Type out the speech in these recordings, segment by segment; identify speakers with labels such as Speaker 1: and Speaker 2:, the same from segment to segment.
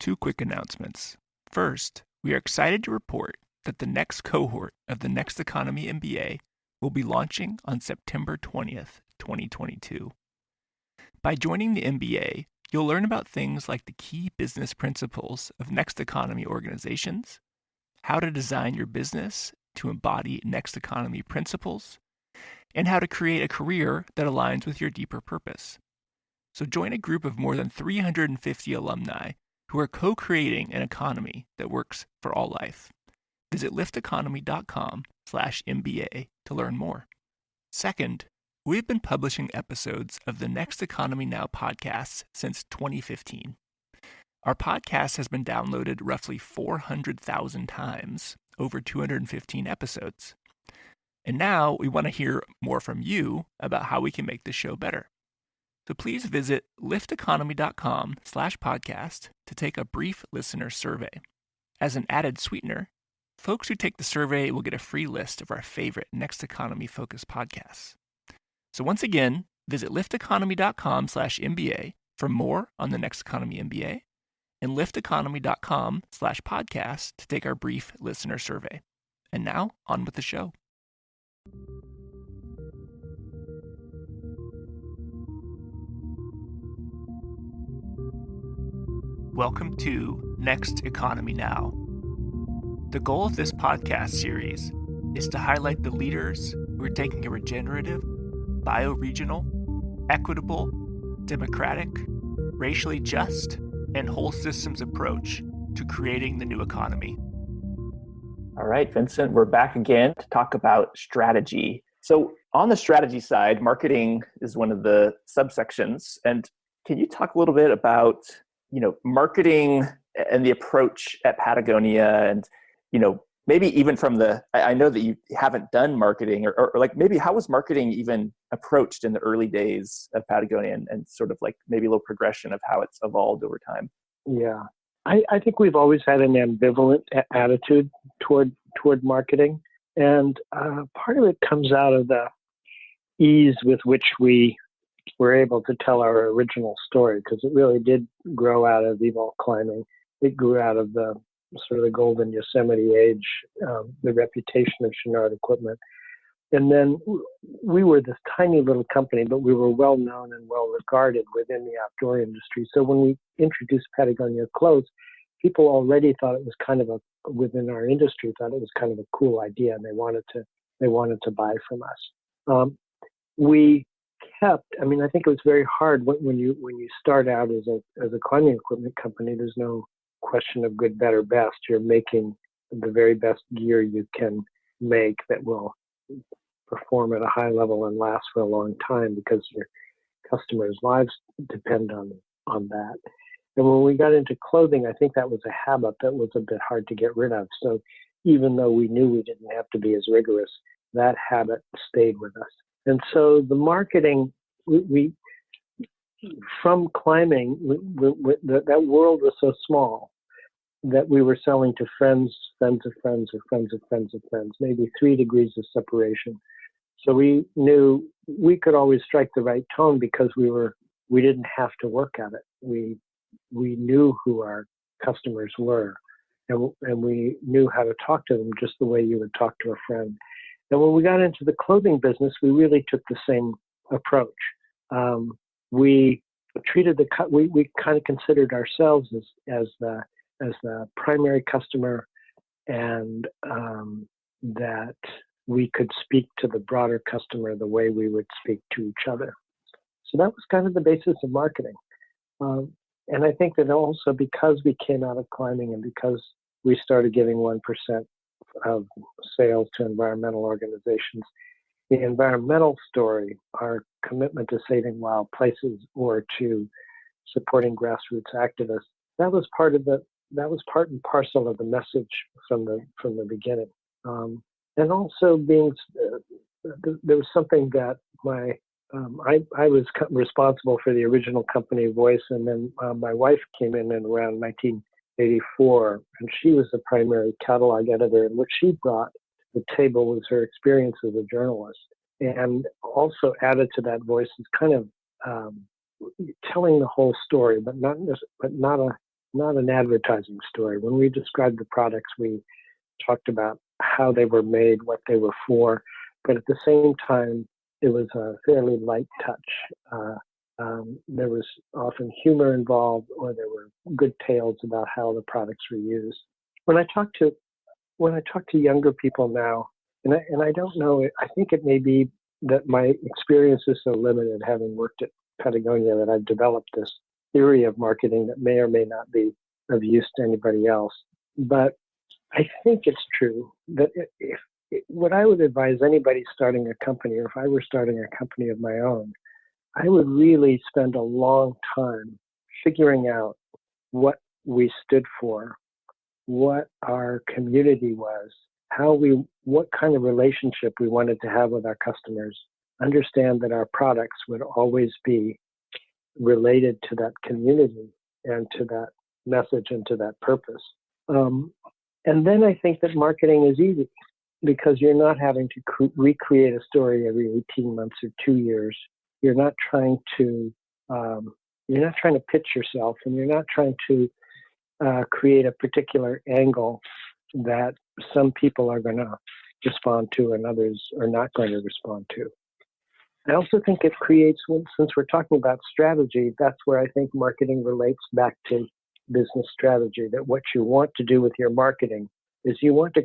Speaker 1: two quick announcements. First, we are excited to report that the next cohort of the Next Economy MBA will be launching on September 20th, 2022. By joining the MBA, you'll learn about things like the key business principles of Next Economy organizations, how to design your business to embody Next Economy principles, and how to create a career that aligns with your deeper purpose. So join a group of more than 350 alumni who are co-creating an economy that works for all life. Visit lifteconomy.com/MBA to learn more. Second, we've been publishing episodes of the Next Economy Now podcasts since 2015. Our podcast has been downloaded roughly 400,000 times, over 215 episodes. And now we want to hear more from you about how we can make this show better. So please visit lifteconomy.com/podcast to take a brief listener survey. As an added sweetener, folks who take the survey will get a free list of our favorite Next Economy focused podcasts. So once again, visit lifteconomy.com/MBA for more on the Next Economy MBA and lifteconomy.com/podcast to take our brief listener survey. And now on with the show. Welcome to Next Economy Now. The goal of this podcast series is to highlight the leaders who are taking a regenerative, bioregional, equitable, democratic, racially just, and whole systems approach to creating the new economy.
Speaker 2: All right, Vincent, we're back again to talk about strategy. So on the strategy side, marketing is one of the subsections. And can you talk a little bit about marketing and the approach at Patagonia and, maybe even from I know that you haven't done marketing or like maybe how was marketing even approached in the early days of Patagonia and sort of like maybe a little progression of how it's evolved over time?
Speaker 3: Yeah, I think we've always had an ambivalent attitude toward marketing. And part of it comes out of the ease with which we were able to tell our original story, because it really did grow out of Evolve climbing. It grew out of the sort of the golden Yosemite age, the reputation of Chouinard equipment. And then we were this tiny little company, but we were well known and well regarded within the outdoor industry. So when we introduced Patagonia clothes, people already thought it was kind of within our industry, thought it was kind of a cool idea, and they wanted to buy from us. We kept, I think it was very hard when you start out as a climbing equipment company. There's no question of good, better, best. You're making the very best gear you can make that will perform at a high level and last for a long time, because your customers' lives depend on that. And when we got into clothing, I think that was a habit that was a bit hard to get rid of. So even though we knew we didn't have to be as rigorous, that habit stayed with us. And so the marketing, we from climbing, that world was so small that we were selling to friends, friends of friends, or friends of friends of friends, maybe 3 degrees of separation. So we knew we could always strike the right tone because we didn't have to work at it. We knew who our customers were, and we knew how to talk to them just the way you would talk to a friend. And when we got into the clothing business, we really took the same approach. We treated we kind of considered ourselves as the primary customer, and that we could speak to the broader customer the way we would speak to each other. So that was kind of the basis of marketing. And I think that also because we came out of climbing and because we started giving 1% of sales to environmental organizations, the environmental story, our commitment to saving wild places or to supporting grassroots activists, that was part and parcel of the message from the beginning. And also there was something that I was responsible for the original company Voice, and then my wife came in around 1984, and she was the primary catalog editor. And what she brought to the table was her experience as a journalist, and also added to that Voice is kind of telling the whole story, but not not an advertising story. When we described the products, we talked about how they were made, what they were for, but at the same time, it was a fairly light touch. There was often humor involved, or there were good tales about how the products were used. When I talk to younger people now, and I don't know, I think it may be that my experience is so limited, having worked at Patagonia, that I've developed this theory of marketing that may or may not be of use to anybody else. But I think it's true that what I would advise anybody starting a company, or if I were starting a company of my own, I would really spend a long time figuring out what we stood for, what our community was, what kind of relationship we wanted to have with our customers, understand that our products would always be related to that community and to that message and to that purpose. And then I think that marketing is easy because you're not having to recreate a story every 18 months or 2 years. You're not trying to pitch yourself, and you're not trying to create a particular angle that some people are going to respond to and others are not going to respond to. I also think it creates, since we're talking about strategy, that's where I think marketing relates back to business strategy, that what you want to do with your marketing is you want to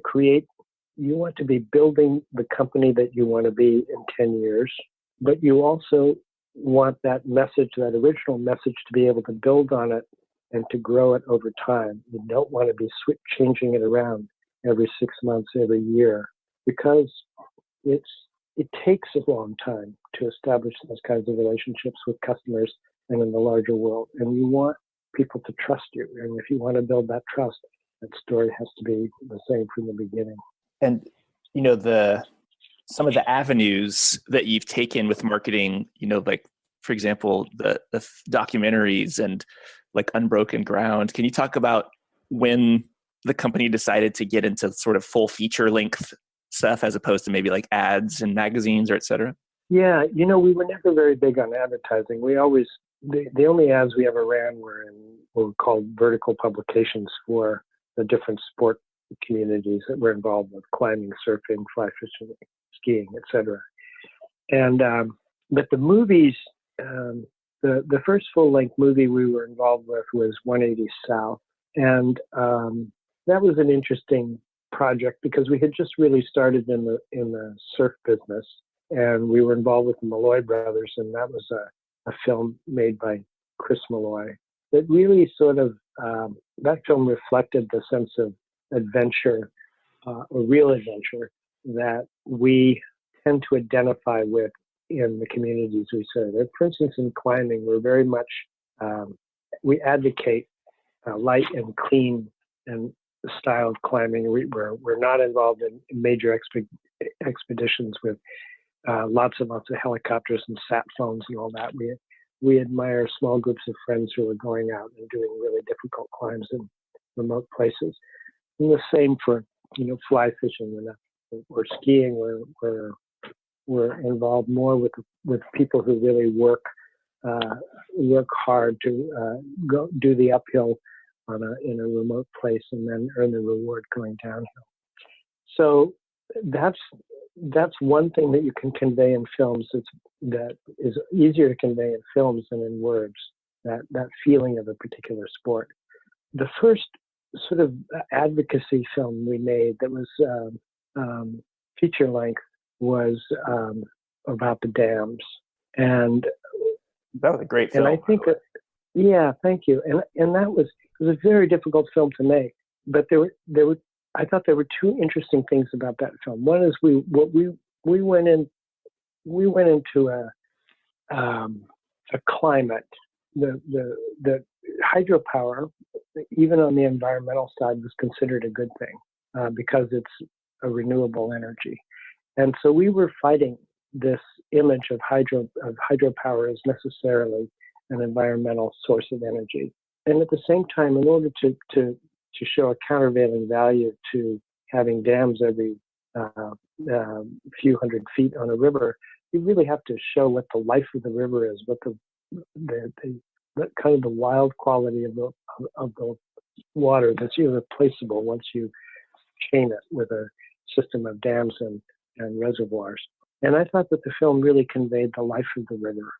Speaker 3: be building the company that you want to be in 10 years, but you also want that message, that original message, to be able to build on it and to grow it over time. You don't want to be changing it around every 6 months, every year, because it takes a long time to establish those kinds of relationships with customers and in the larger world. And you want people to trust you. And if you want to build that trust, that story has to be the same from the beginning.
Speaker 2: And, some of the avenues that you've taken with marketing, like, for example, the documentaries and like Unbroken Ground. Can you talk about when the company decided to get into sort of full feature length stuff as opposed to maybe like ads and magazines or et cetera?
Speaker 3: Yeah, we were never very big on advertising. We always, the only ads we ever ran were in what were called vertical publications for the different sport communities that were involved with climbing, surfing, fly fishing, skiing, etc. And but the movies, the first full-length movie we were involved with was 180 South, and that was an interesting project because we had just really started in the surf business, and we were involved with the Malloy brothers, and that was a film made by Chris Malloy that really sort of that film reflected the sense of adventure, or real adventure, that we tend to identify with in the communities we serve. For instance, in climbing, we're very much, we advocate light and clean and styled climbing. We're not involved in major expeditions with lots and lots of helicopters and sat phones and all that. We admire small groups of friends who are going out and doing really difficult climbs in remote places. And the same for, fly fishing or skiing. We're involved more with people who really work hard to go do the uphill in a remote place and then earn the reward going downhill. So that's one thing that you can convey in films that is easier to convey in films than in words, that feeling of a particular sport. The first sort of advocacy film we made that was feature length was about the dams, and
Speaker 2: that was a great film.
Speaker 3: And I think that, yeah, thank you. And that was, it was a very difficult film to make, but I thought there were two interesting things about that film. One is we went into a climate, the hydropower, even on the environmental side, was considered a good thing because it's a renewable energy. And so we were fighting this image of hydropower as necessarily an environmental source of energy. And at the same time, in order to show a countervailing value to having dams every few hundred feet on a river, you really have to show what the life of the river is, what the kind of the wild quality of the water that's irreplaceable once you chain it with a system of dams and reservoirs. And I thought that the film really conveyed the life of the river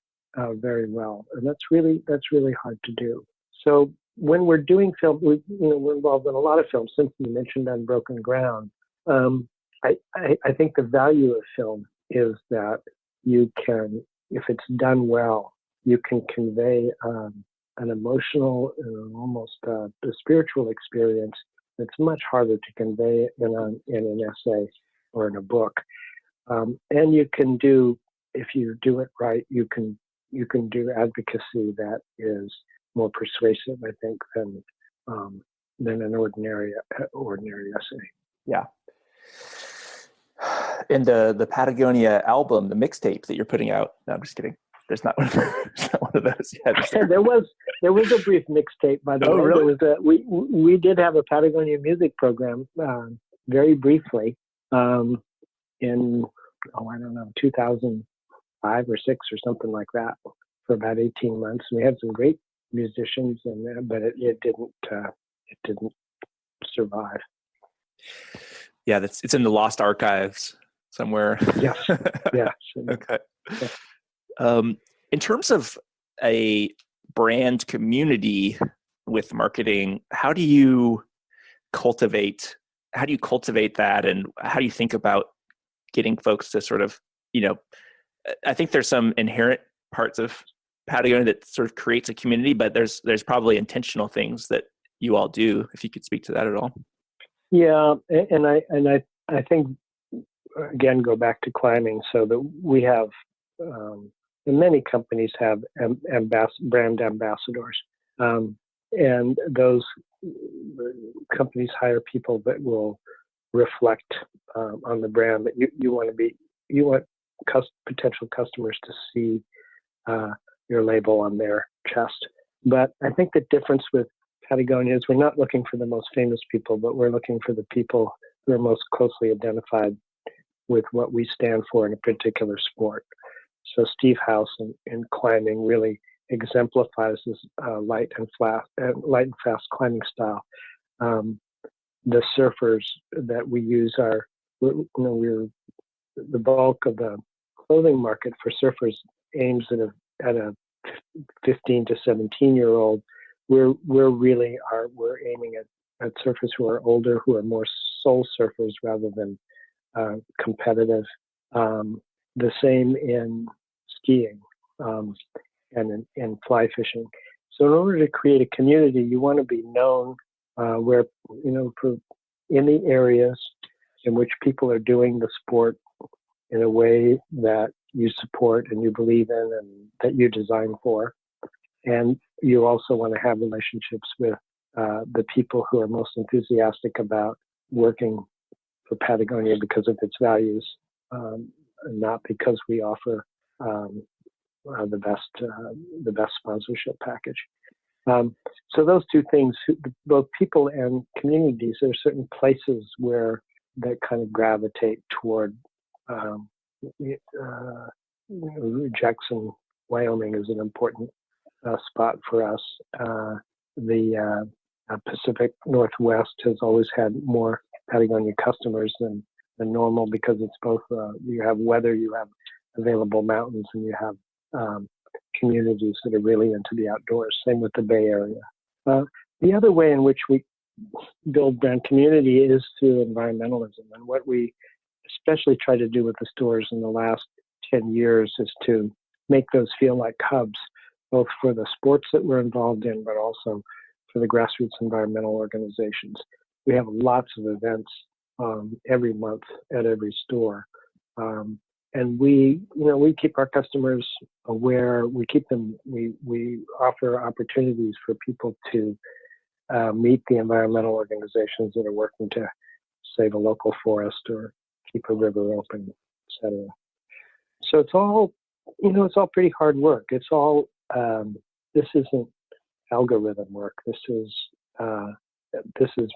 Speaker 3: very well, and that's really hard to do. So when we're doing film, we're involved in a lot of films. Since you mentioned Unbroken Ground, I think the value of film is that you can, if it's done well, you can convey an emotional, almost a spiritual experience that's much harder to convey in an essay or in a book. And you can do, if you do it right, you can do advocacy that is more persuasive, I think, than an ordinary essay.
Speaker 2: Yeah. And the Patagonia album, the mixtape that you're putting out. No, I'm just kidding. There's not one of those yet.
Speaker 3: There was a brief mixtape, by the way.
Speaker 2: Really?
Speaker 3: We did have a Patagonia music program very briefly in 2005 or 6 or something like that for about 18 months. We had some great musicians in there, but it didn't survive.
Speaker 2: Yeah, it's in the lost archives somewhere.
Speaker 3: Yes. Yeah.
Speaker 2: Okay.
Speaker 3: Yeah.
Speaker 2: In terms of a brand community with marketing, how do you cultivate that, and how do you think about getting folks to sort of, I think there's some inherent parts of Patagonia that sort of creates a community, but there's probably intentional things that you all do, if you could speak to that at all.
Speaker 3: Yeah, and I think, again, go back to climbing, so that we have, and many companies have brand ambassadors, and those companies hire people that will reflect on the brand that you want potential customers to see your label on their chest. But I think the difference with Patagonia is we're not looking for the most famous people, but we're looking for the people who are most closely identified with what we stand for in a particular sport. So Steve House in climbing really exemplifies this light and fast climbing style. The surfers that we use we're the bulk of the clothing market for surfers aims at a 15 to 17-year-old. We're aiming at surfers who are older, who are more soul surfers rather than competitive. The same in skiing and in fly fishing. So in order to create a community, you want to be known in the areas in which people are doing the sport in a way that you support and you believe in and that you design for. And you also want to have relationships with the people who are most enthusiastic about working for Patagonia because of its values, not because we offer the best sponsorship package. So those two things, both people and communities, there are certain places where that kind of gravitate toward. Jackson, Wyoming is an important spot for us. The Pacific Northwest has always had more Patagonia customers than normal because it's both, you have weather, you have available mountains, and you have communities that are really into the outdoors. Same with the Bay Area. The other way in which we build brand community is through environmentalism. And what we especially try to do with the stores in the last 10 years is to make those feel like hubs, both for the sports that we're involved in, but also for the grassroots environmental organizations. We have lots of events every month at every store. And we keep our customers aware. We offer opportunities for people to meet the environmental organizations that are working to save a local forest or keep a river open, etc. So it's all pretty hard work. It's all, this isn't algorithm work. This is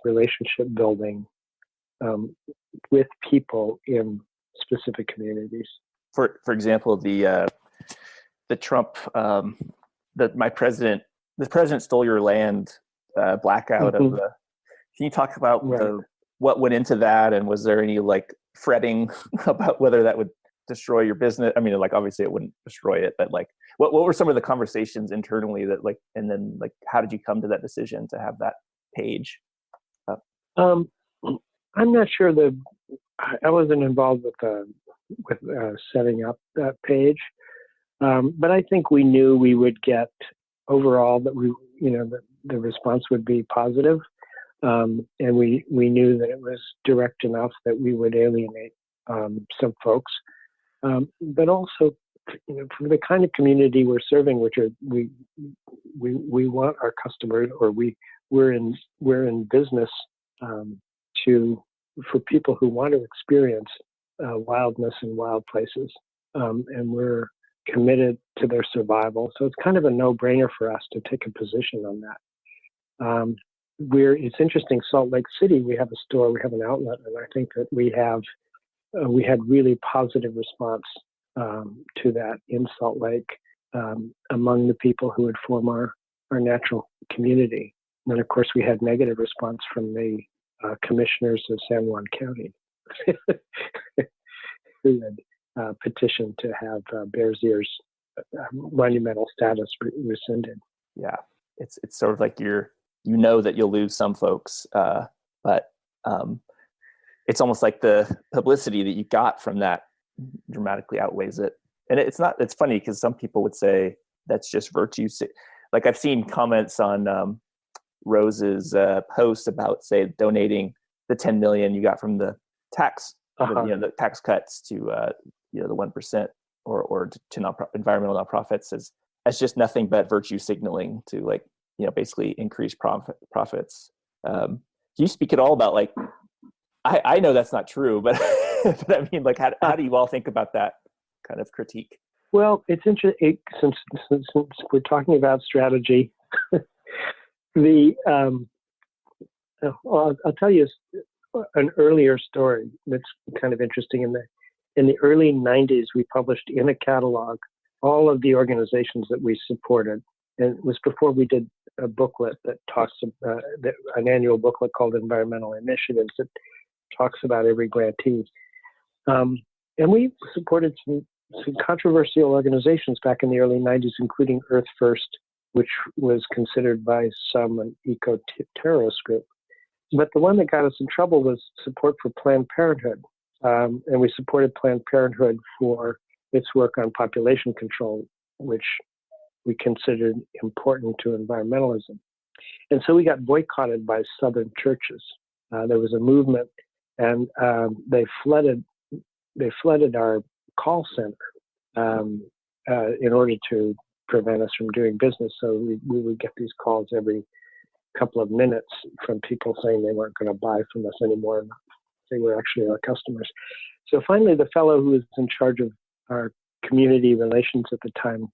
Speaker 3: relationship building with people in specific communities.
Speaker 2: For example, the Trump the president stole your land blackout of the. Can you talk about what went into that, and was there any like fretting about whether that would destroy your business? I mean, like obviously it wouldn't destroy it, but like what were some of the conversations internally that like, and then like how did you come to that decision to have that page up?
Speaker 3: I'm not sure I wasn't involved with setting up that page, but I think we knew we would get overall that the response would be positive. And we knew that it was direct enough that we would alienate some folks, but also, for the kind of community we're serving, which are we want our customers, or we're in business for people who want to experience wildness in wild places, and we're committed to their survival. So it's kind of a no-brainer for us to take a position on that. It's interesting, Salt Lake City, we have a store, we have an outlet, and I think that we had really positive response to that in Salt Lake among the people who would form our natural community. And then, of course, we had negative response from the commissioners of San Juan County who had petitioned to have Bears Ears monumental status rescinded.
Speaker 2: Yeah, it's sort of like that you'll lose some folks, but it's almost like the publicity that you got from that dramatically outweighs it. And it's funny because some people would say that's just virtue. Like I've seen comments on Rose's post about, say, donating the 10 million you got from the tax, the tax cuts to the 1% or to environmental nonprofits as just nothing but virtue signaling to basically increase profits. Can you speak at all about like, I know that's not true, but but I mean, like, how do you all think about that kind of critique?
Speaker 3: Well, it's interesting since we're talking about strategy. I'll tell you an earlier story that's kind of interesting. In the early 90s, we published in a catalog all of the organizations that we supported, and it was before we did a booklet that talks an annual booklet called Environmental Initiatives that talks about every grantee. And we supported some controversial organizations back in the early 90s, including Earth First, which was considered by some an eco-terrorist group. But the one that got us in trouble was support for Planned Parenthood. And we supported Planned Parenthood for its work on population control, which we considered important to environmentalism. And so we got boycotted by Southern churches. There was a movement, and they flooded our call center in order to prevent us from doing business. So we would get these calls every couple of minutes from people saying they weren't going to buy from us anymore. They were actually our customers. So finally, the fellow who was in charge of our community relations at the time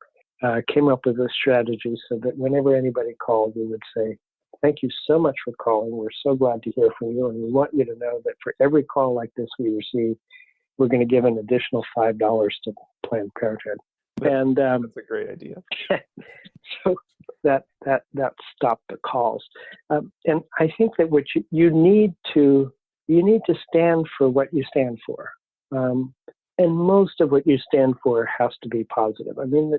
Speaker 3: came up with a strategy so that whenever anybody called, we would say, "Thank you so much for calling. We're so glad to hear from you. And we want you to know that for every call like this we receive, we're going to give an additional $5 to Planned Parenthood." And
Speaker 2: that's a great idea.
Speaker 3: So that stopped the calls. And I think that what you need to stand for what you stand for. And most of what you stand for has to be positive. I mean,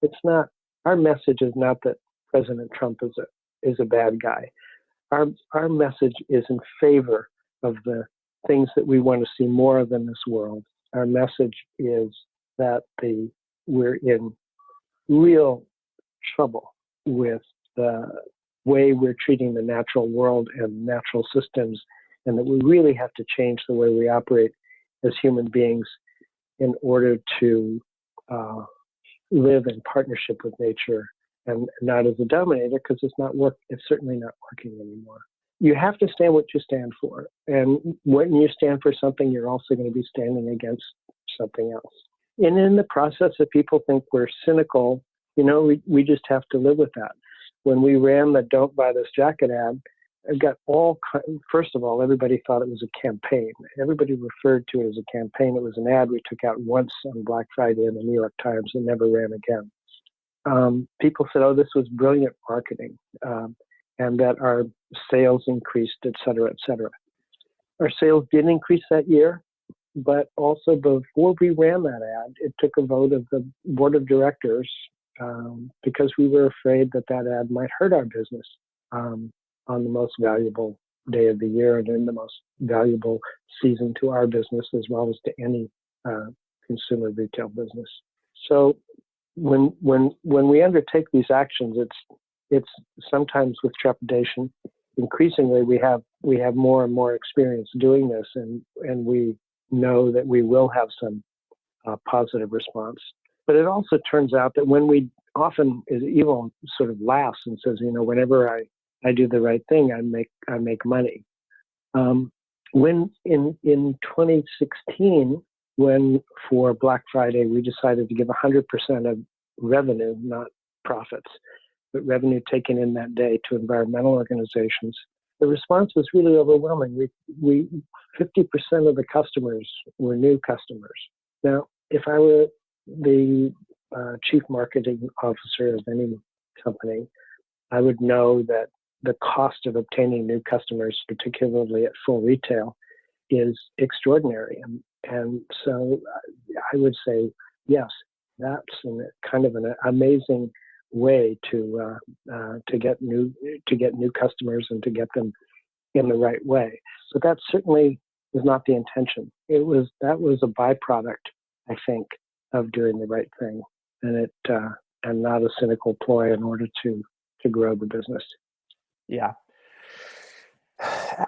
Speaker 3: it's not, our message is not that President Trump is a bad guy. Our message is in favor of the things that we want to see more of in this world. Our message is that we're in real trouble with the way we're treating the natural world and natural systems, and that we really have to change the way we operate as human beings in order to live in partnership with nature and not as a dominator, because it's certainly not working anymore. You have to stand what you stand for. And when you stand for something, you're also going to be standing against something else. And in the process, if people think we're cynical, we just have to live with that. When we ran the "Don't Buy This Jacket" ad, it got first of all, everybody thought it was a campaign. Everybody referred to it as a campaign. It was an ad we took out once on Black Friday in the New York Times and never ran again. people said, "Oh, this was brilliant marketing," and that our sales increased, et cetera, et cetera. Our sales did increase that year, but also before we ran that ad, it took a vote of the board of directors because we were afraid that that ad might hurt our business on the most valuable day of the year and in the most valuable season to our business as well as to any consumer retail business. So when we undertake these actions, it's sometimes with trepidation. Increasingly, we have more and more experience doing this, and we know that we will have some positive response. But it also turns out that when we often, Evil sort of laughs and says, whenever I do the right thing, I make money. When in 2016, when for Black Friday we decided to give 100% of revenue, not profits, but revenue taken in that day to environmental organizations, the response was really overwhelming. We 50% of the customers were new customers. Now, if I were the chief marketing officer of any company, I would know that the cost of obtaining new customers, particularly at full retail, is extraordinary. And so I would say, yes, that's kind of an amazing way to get new customers and to get them in the right way. But that certainly was not the intention. That was a byproduct, I think, of doing the right thing, and not a cynical ploy in order to grow the business.
Speaker 2: Yeah.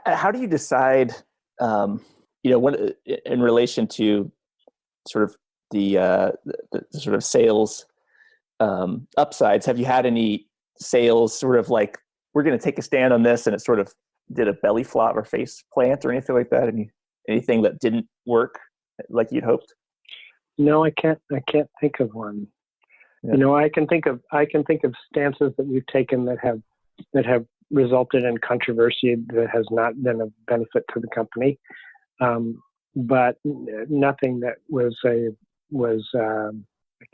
Speaker 2: How do you decide, what in relation to sort of the sort of sales upsides? Have you had any sales sort of like, we're going to take a stand on this, and it sort of did a belly flop or face plant or anything like that? Anything that didn't work like you'd hoped?
Speaker 3: No, I can't think of one. Yeah. I can think of stances that we've taken that have resulted in controversy that has not been of benefit to the company, but nothing that was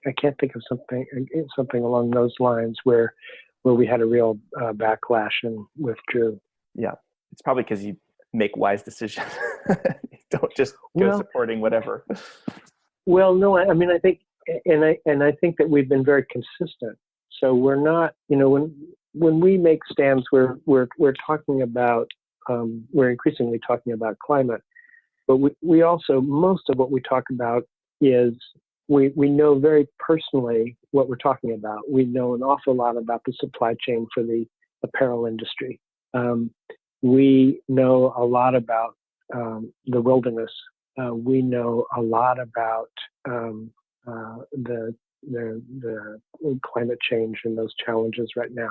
Speaker 3: I can't think of something along those lines where we had a real backlash and withdrew.
Speaker 2: Yeah, it's probably because you make wise decisions. You don't just go supporting whatever.
Speaker 3: Well, no, I mean, I think, and I think that we've been very consistent. So we're not, when we make stands, we're talking about, we're increasingly talking about climate, but we also, most of what we talk about is we know very personally what we're talking about. We know an awful lot about the supply chain for the apparel industry. We know a lot about the wilderness. We know a lot about the climate change and those challenges right now.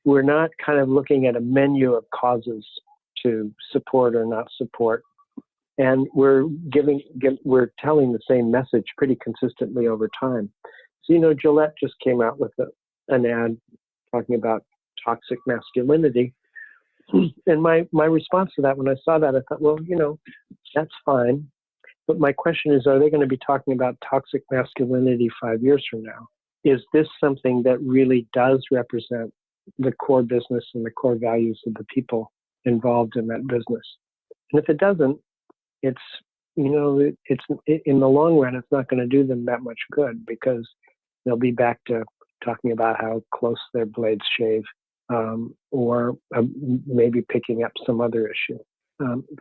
Speaker 3: We're not kind of looking at a menu of causes to support or not support, and we're telling the same message pretty consistently over time. So Gillette just came out with an ad talking about toxic masculinity. And my response to that, when I saw that, I thought, well, that's fine. But my question is, are they going to be talking about toxic masculinity 5 years from now? Is this something that really does represent the core business and the core values of the people involved in that business? And if it doesn't, it's in the long run, it's not going to do them that much good, because they'll be back to talking about how close their blades shave, or maybe picking up some other issue.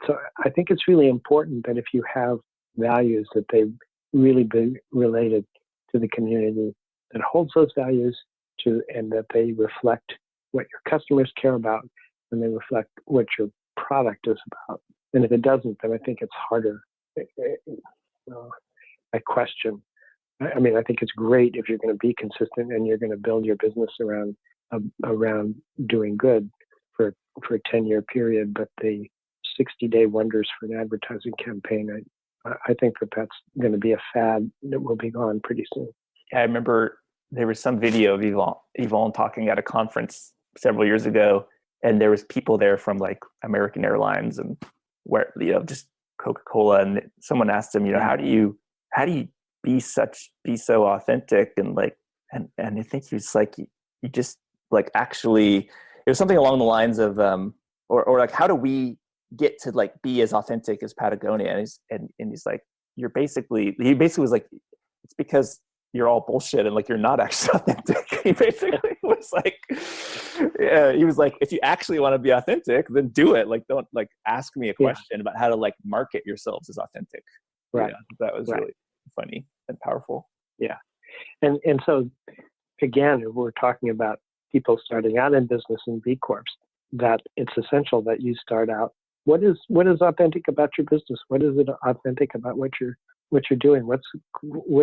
Speaker 3: So I think it's really important that if you have values, that they really be related to the community that holds those values and that they reflect what your customers care about, and they reflect what your product is about. And if it doesn't, then I think it's harder. I question. I mean, I think it's great if you're going to be consistent and you're going to build your business around doing good for a 10-year period. But the 60-day wonders for an advertising campaign, I think that's going to be a fad that will be gone pretty soon.
Speaker 2: Yeah, I remember there was some video of Yvonne talking at a conference several years ago, and there was people there from like American Airlines and where just Coca-Cola, and someone asked him, how do you be so authentic and like and I think he's like, you just like actually, it was something along the lines of, or like, how do we get to like be as authentic as Patagonia? And he's like, he basically was like, it's because you're all bullshit and like you're not actually authentic. He basically was like, yeah, he was like, if you actually want to be authentic, then do it. Like, don't like ask me a question about how to like market yourselves as authentic.
Speaker 3: Right.
Speaker 2: Yeah, that was really funny and powerful.
Speaker 3: Yeah. And so again, if we're talking about people starting out in business and B Corps, that it's essential that you start out. What is authentic about your business? What is it authentic about what you're doing? What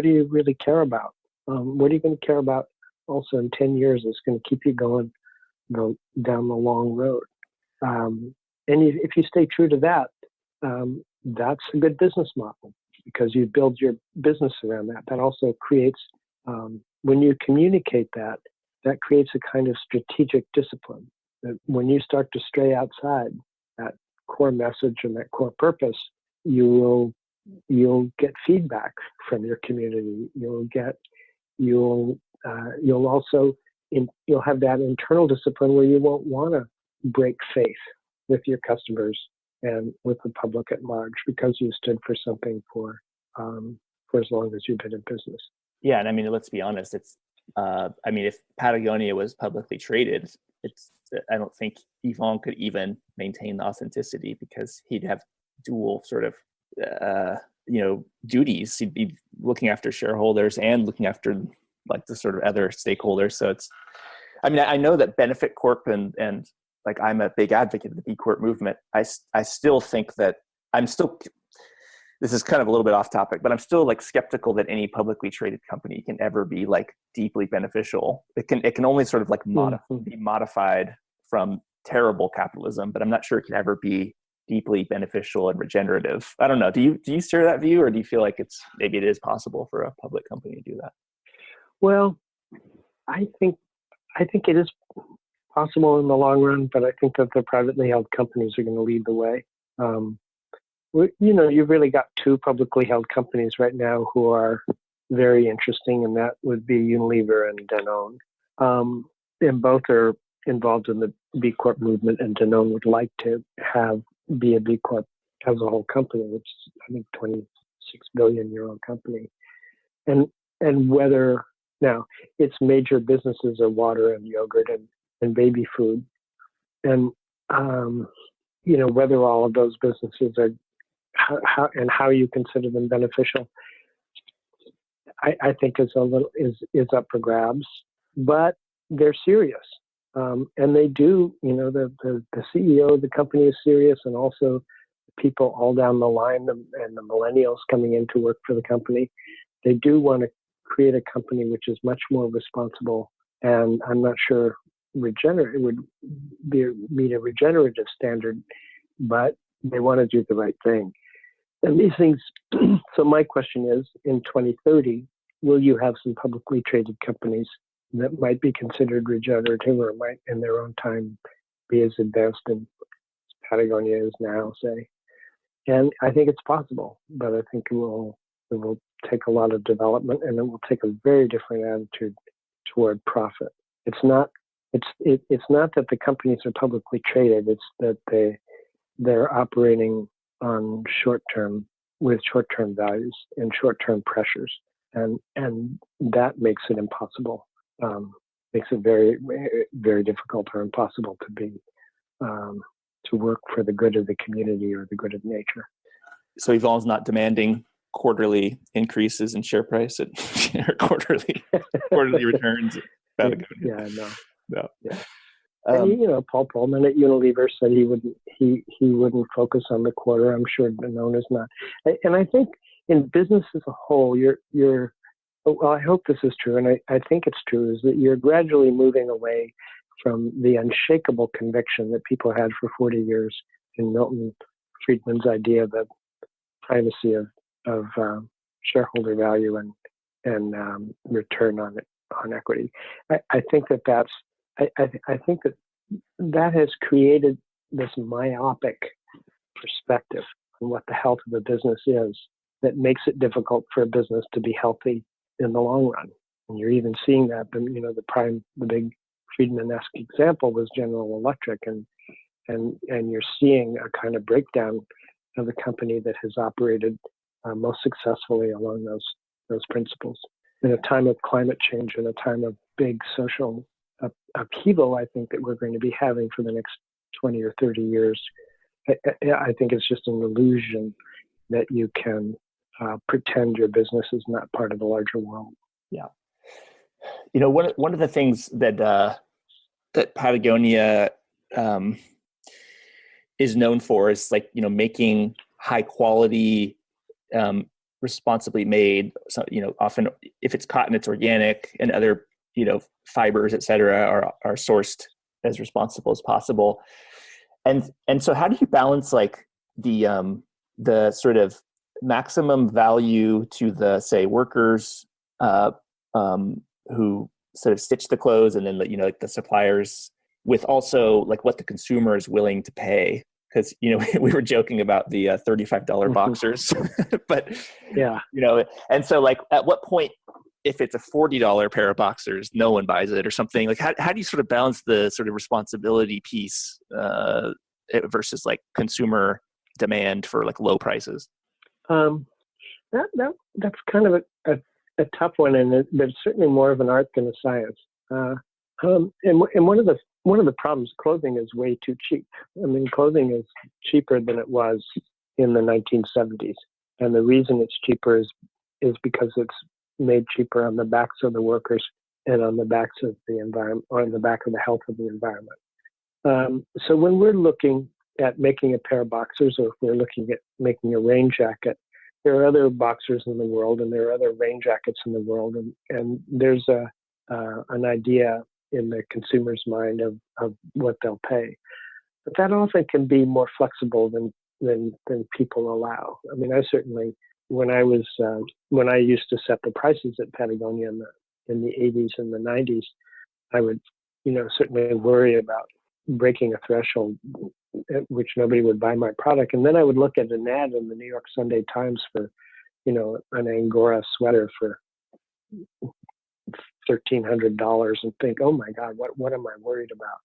Speaker 3: do you really care about? What are you going to care about also in 10 years that's going to keep you going down the long road? And if you stay true to that, that's a good business model because you build your business around that. That also creates, when you communicate that creates a kind of strategic discipline. That when you start to stray outside that core message and that core purpose, you'll get feedback from your community. You'll also you'll have that internal discipline where you won't want to break faith with your customers and with the public at large because you stood for something for as long as you've been in business.
Speaker 2: Yeah, and I mean, let's be honest. It's I mean, if Patagonia was publicly traded, I don't think Yvon could even maintain the authenticity because he'd have dual sort of duties. He'd be looking after shareholders and looking after like the sort of other stakeholders. So it's, I mean, I know that Benefit Corp and like I'm a big advocate of the B Corp movement. I still think that this is kind of a little bit off topic, but I'm still like skeptical that any publicly traded company can ever be like deeply beneficial. It can only sort of like be modified from terrible capitalism, but I'm not sure it can ever be deeply beneficial and regenerative. I don't know. Do you share that view, or do you feel like maybe it is possible for a public company to do that?
Speaker 3: Well, I think it is possible in the long run, but I think that the privately held companies are going to lead the way. You've really got two publicly held companies right now who are very interesting, and that would be Unilever and Danone. And both are involved in the B Corp movement, and Danone would like to be a B Corp as a whole company, which is, I think, 26 billion euro company. And whether now its major businesses are water and yogurt and baby food, and whether all of those businesses are how you consider them beneficial, I think is up for grabs. But they're serious, and they do. The CEO of the company is serious, and also people all down the line and the millennials coming in to work for the company. They do want to create a company which is much more responsible, and I'm not sure it would meet a regenerative standard, but they want to do the right thing. And these things, so my question is, in 2030, will you have some publicly traded companies that might be considered regenerative or might in their own time be as advanced as Patagonia is now, say? And I think it's possible, but I think it will take a lot of development, and it will take a very different attitude toward profit. It's not that the companies are publicly traded, it's that they're operating on short-term values and short-term pressures, and that makes it impossible. Makes it very, very difficult or impossible to work for the good of the community or the good of nature.
Speaker 2: So Yvon's not demanding quarterly increases in share price or quarterly returns.
Speaker 3: Yeah, no. Yeah.
Speaker 2: And
Speaker 3: Paul Pullman at Unilever said he wouldn't focus on the quarter. I'm sure Danone is not. And I think in business as a whole, well, I hope this is true, and I think it's true, is that you're gradually moving away from the unshakable conviction that people had for 40 years in Milton Friedman's idea of the primacy of shareholder value and return on equity. I think that has created this myopic perspective on what the health of a business is that makes it difficult for a business to be healthy in the long run. And you're even seeing that. The big Friedman-esque example was General Electric, and you're seeing a kind of breakdown of the company that has operated most successfully along those principles. In a time of climate change, in a time of big social upheaval, I think that we're going to be having for the next 20 or 30 years, I think it's just an illusion that you can pretend your business is not part of the larger world.
Speaker 2: Yeah. One of the things that Patagonia is known for is making high quality, responsibly made. So, often if it's cotton, it's organic, and other fibers, et cetera, are sourced as responsible as possible. And so how do you balance the sort of maximum value to the, say, workers who sort of stitch the clothes, and then the suppliers, with also what the consumer is willing to pay? Because we were joking about the $35 boxers, but
Speaker 3: yeah,
Speaker 2: and so at what point, if it's a $40 pair of boxers, no one buys it or something? How do you sort of balance the sort of responsibility piece versus consumer demand for low prices?
Speaker 3: That's kind of a tough one, but it's certainly more of an art than a science. And one of the problems, clothing is way too cheap. I mean, clothing is cheaper than it was in the 1970s, and the reason it's cheaper is because it's made cheaper on the backs of the workers and on the backs of the environment, or on the back of the health of the environment. So when we're looking at making a pair of boxers, or if we're looking at making a rain jacket, there are other boxers in the world, and there are other rain jackets in the world, and there's an idea in the consumer's mind of what they'll pay. But that often can be more flexible than people allow. I mean, I certainly, when I used to set the prices at Patagonia in the 80s and the 90s, I would, certainly worry about breaking a threshold at which nobody would buy my product. And then I would look at an ad in the New York Sunday Times for, an Angora sweater for $1,300 and think, oh my God, what am I worried about?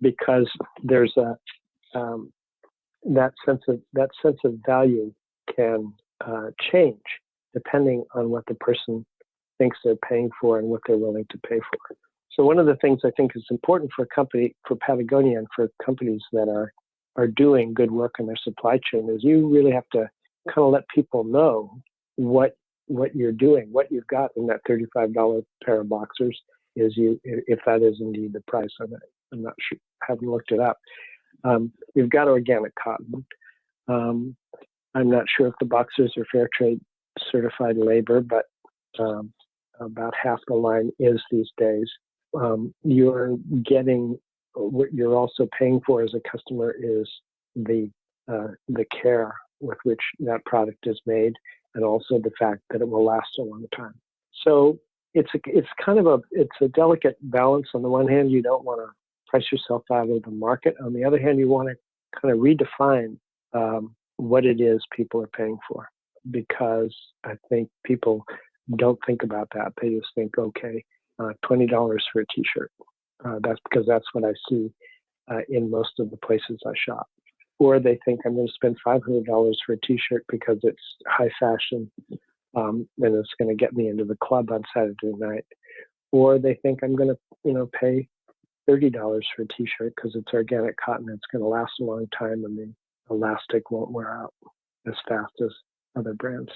Speaker 3: Because there's that sense of value can change depending on what the person thinks they're paying for and what they're willing to pay for. So one of the things I think is important for Patagonia, and for companies that are doing good work in their supply chain, is you really have to kind of let people know what you're doing, what you've got in that $35 pair of boxers if that is indeed the price of it. I'm not sure, haven't looked it up. We've got organic cotton. I'm not sure if the boxers are fair trade certified labor, but about half the line is these days. You're getting, what you're also paying for as a customer is the care with which that product is made, and also the fact that it will last a long time. So it's a delicate balance. On the one hand, you don't want to price yourself out of the market. On the other hand, you want to kind of redefine what it is people are paying for, because I think people don't think about that. They just think, okay, $20 for a T-shirt. That's because that's what I see in most of the places I shop. Or they think I'm going to spend $500 for a T-shirt because it's high fashion and it's going to get me into the club on Saturday night. Or they think I'm going to, pay $30 for a T-shirt because it's organic cotton. It's going to last a long time, and the elastic won't wear out as fast as other brands.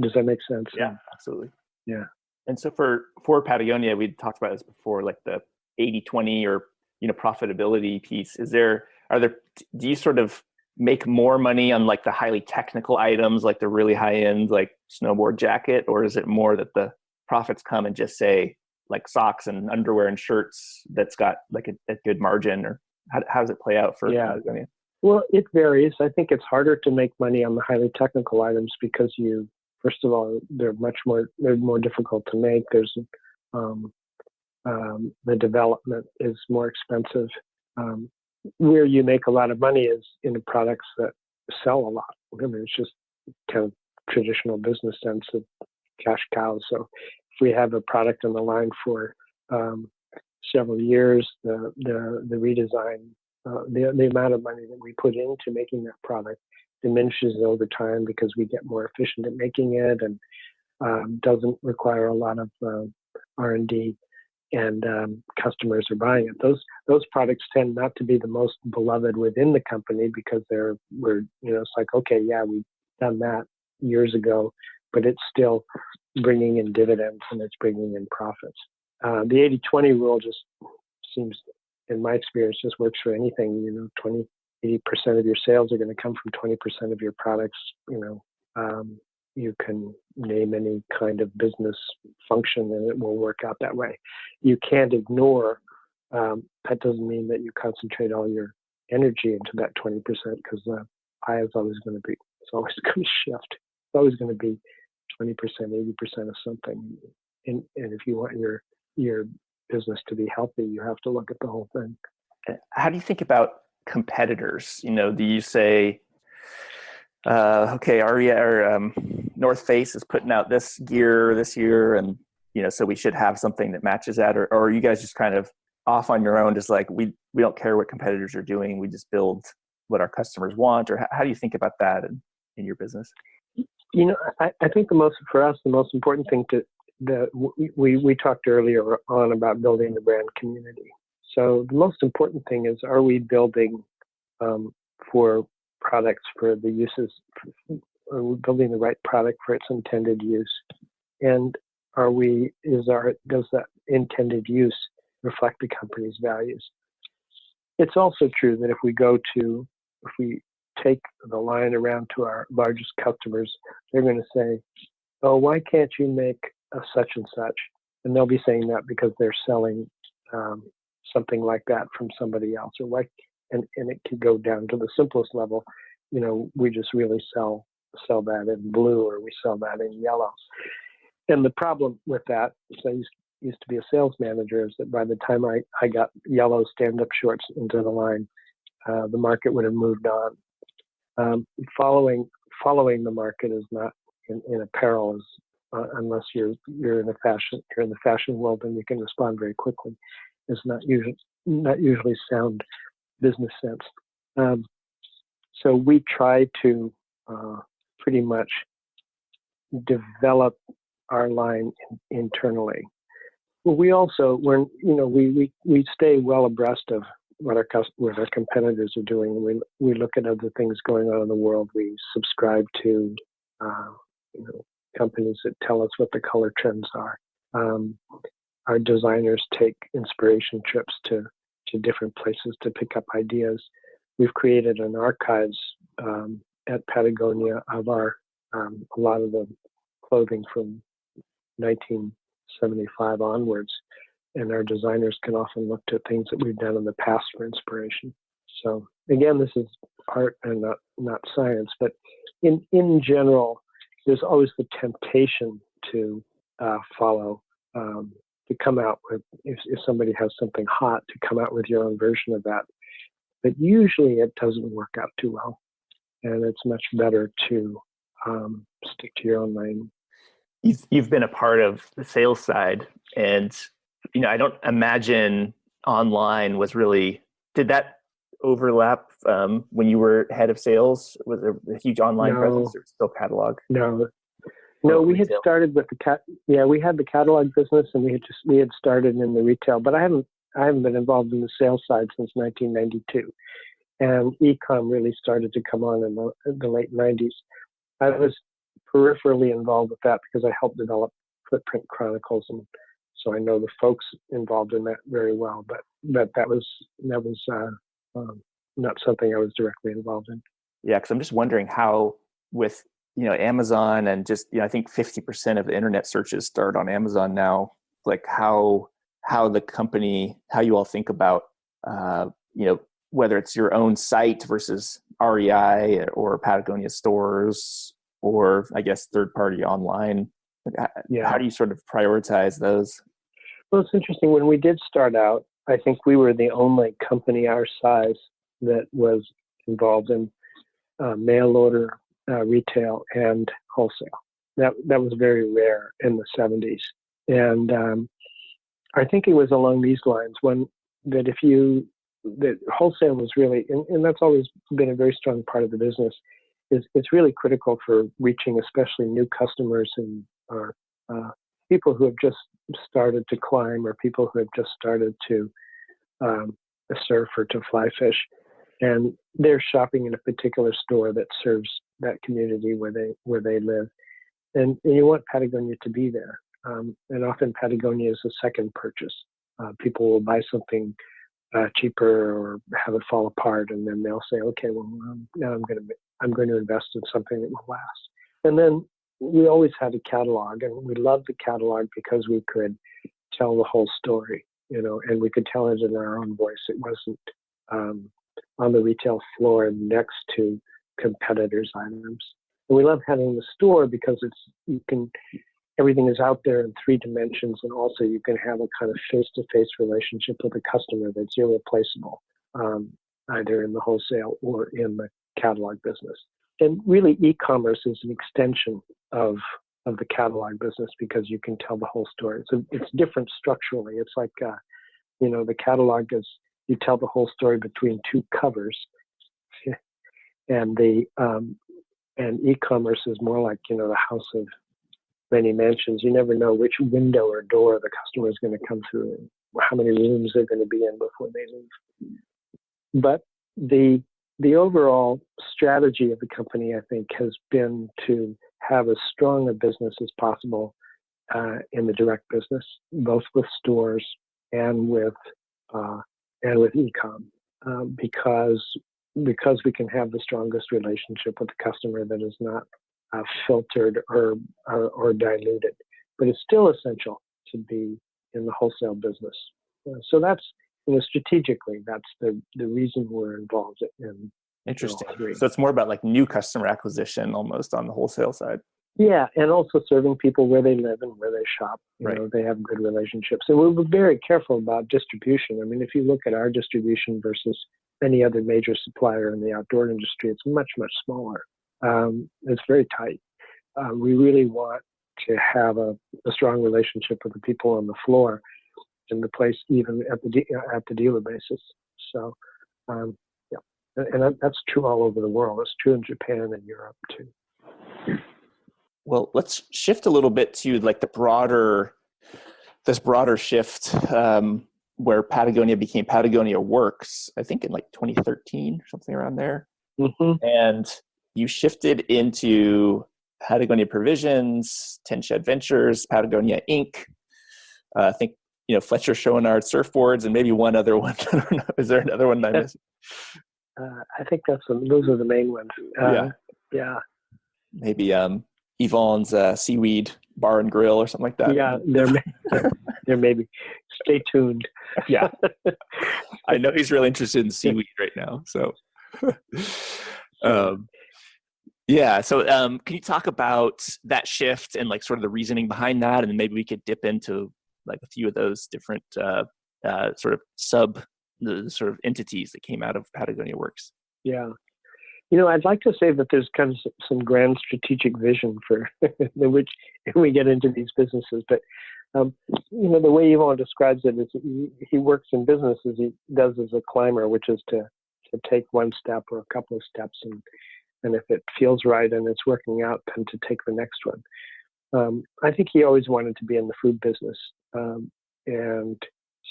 Speaker 3: Does that make sense?
Speaker 2: Yeah, absolutely.
Speaker 3: Yeah.
Speaker 2: And so for Patagonia, we talked about this before, the 80-20 or profitability piece. Do you sort of make more money on the highly technical items, the really high end snowboard jacket, or is it more that the profits come and just say socks and underwear and shirts that's got a good margin? Or how does it play out for Patagonia?
Speaker 3: Well, it varies. I think it's harder to make money on the highly technical items because first of all, they're more difficult to make. There's the development is more expensive. Where you make a lot of money is in the products that sell a lot. I mean, it's just kind of traditional business sense of cash cows. So if we have a product on the line for several years, the redesign, the amount of money that we put into making that product diminishes over time because we get more efficient at making it and doesn't require a lot of R&D, and customers are buying it. Those products tend not to be the most beloved within the company because it's like, okay, yeah, we've done that years ago, but it's still bringing in dividends and it's bringing in profits. The 80-20 rule just seems, in my experience, just works for anything. 80% of your sales are going to come from 20% of your products. You can name any kind of business function and it will work out that way. You can't ignore, that doesn't mean that you concentrate all your energy into that 20% because the pie is always going to shift. It's always going to be 20%, 80% of something. And if you want your business to be healthy, you have to look at the whole thing.
Speaker 2: How do you think about competitors? Do you say, okay, North Face is putting out this gear this year, and so we should have something that matches that, or are you guys just kind of off on your own, just like we don't care what competitors are doing, we just build what our customers want? Or how do you think about that in your business?
Speaker 3: I think the most important thing we talked earlier on about building the brand community. So the most important thing is, are we building for products for the uses? Are we building the right product for its intended use? And does that intended use reflect the company's values? It's also true that if we take the line around to our largest customers, they're going to say, oh, why can't you make a such and such? And they'll be saying that because they're selling something like that from somebody else, and it could go down to the simplest level. We just really sell that in blue, or we sell that in yellow. And the problem with that, so I used to be a sales manager, is that by the time I got yellow stand-up shorts into the line, the market would have moved on. Following the market is not in apparel, unless you're in the fashion world and you can respond very quickly, is not usually sound business sense. So we try to pretty much develop our line internally. But we also, we stay well abreast of what our competitors are doing. We look at other things going on in the world. We subscribe to companies that tell us what the color trends are. Our designers take inspiration trips to different places to pick up ideas. We've created an archives at Patagonia of a lot of the clothing from 1975 onwards, and our designers can often look to things that we've done in the past for inspiration. So again, this is art and not science, but in general, there's always the temptation to follow, to come out with, if somebody has something hot, to come out with your own version of that. But usually it doesn't work out too well, and it's much better to stick to your own lane.
Speaker 2: You've been a part of the sales side, and I don't imagine online was really, did that overlap when you were head of sales? Was there a huge online presence, or still catalog?
Speaker 3: No, we had started with we had the catalog business, and we had started in the retail, but I haven't been involved in the sales side since 1992, and e-com really started to come on in the late 90s. I was peripherally involved with that because I helped develop Footprint Chronicles, and so I know the folks involved in that very well. But that was not something I was directly involved in.
Speaker 2: Yeah, because I'm just wondering how, with Amazon, and just I think 50% of the internet searches start on Amazon now. Like how the company, how you all think about whether it's your own site versus REI or Patagonia stores, or I guess third-party online. How do you sort of prioritize those?
Speaker 3: Well, it's interesting. When we did start out, I think we were the only company our size that was involved in mail order, retail, and wholesale. That was very rare in the 70s. And I think it was along these lines that wholesale was really, and that's always been a very strong part of the business, it's really critical for reaching especially new customers and or people who have just started to climb or people who have just started to surf or to fly fish. And they're shopping in a particular store that serves that community where they live. And you want Patagonia to be there. And often Patagonia is a second purchase. People will buy something cheaper or have it fall apart, and then they'll say, okay, well, now I'm going to invest in something that will last. And then we always had a catalog, and we loved the catalog because we could tell the whole story, and we could tell it in our own voice. It wasn't on the retail floor next to competitors' items. And we love having the store because everything is out there in 3 dimensions, and also you can have a kind of face-to-face relationship with a customer that's irreplaceable, either in the wholesale or in the catalog business. And really, e-commerce is an extension of the catalog business because you can tell the whole story. So it's different structurally. It's like, the catalog is, you tell the whole story between 2 covers, and and e-commerce is more like, the house of many mansions. You never know which window or door the customer is going to come through and how many rooms they're going to be in before they leave. But the overall strategy of the company, I think, has been to have as strong a business as possible in the direct business, both with stores and with e-com, because we can have the strongest relationship with the customer that is not filtered or diluted. But it's still essential to be in the wholesale business. So that's, strategically, that's the reason we're involved in.
Speaker 2: Interesting. So it's more about like new customer acquisition almost on the wholesale side.
Speaker 3: Yeah, and also serving people where they live and where they shop.
Speaker 2: Right.
Speaker 3: They have good relationships. And we're very careful about distribution. I mean, if you look at our distribution versus any other major supplier in the outdoor industry, it's much, much smaller. It's very tight. We really want to have a strong relationship with the people on the floor in the place, even at the dealer basis. So, and that's true all over the world. It's true in Japan and Europe too.
Speaker 2: Well, let's shift a little bit to like this broader shift where Patagonia became Patagonia Works, I think in like 2013 or something around there.
Speaker 3: Mm-hmm.
Speaker 2: And you shifted into Patagonia Provisions, Tin Shed Ventures, Patagonia Inc. I think, Fletcher Schoenard Surfboards, and maybe one other one. I don't know. Is there another one I missed?
Speaker 3: I think those are the main ones. Yeah.
Speaker 2: Maybe Yvonne's Seaweed Bar and Grill or something like that.
Speaker 3: Yeah, there may be. Stay tuned.
Speaker 2: Yeah. I know he's really interested in seaweed right now. So, So can you talk about that shift and like sort of the reasoning behind that? And then maybe we could dip into like a few of those different sort of the sort of entities that came out of Patagonia Works.
Speaker 3: Yeah. I'd like to say that there's kind of some grand strategic vision for which we get into these businesses. But, the way Yvonne describes it is he works in business as he does as a climber, which is to take one step or a couple of steps. And if it feels right and it's working out, then to take the next one. I think he always wanted to be in the food business. And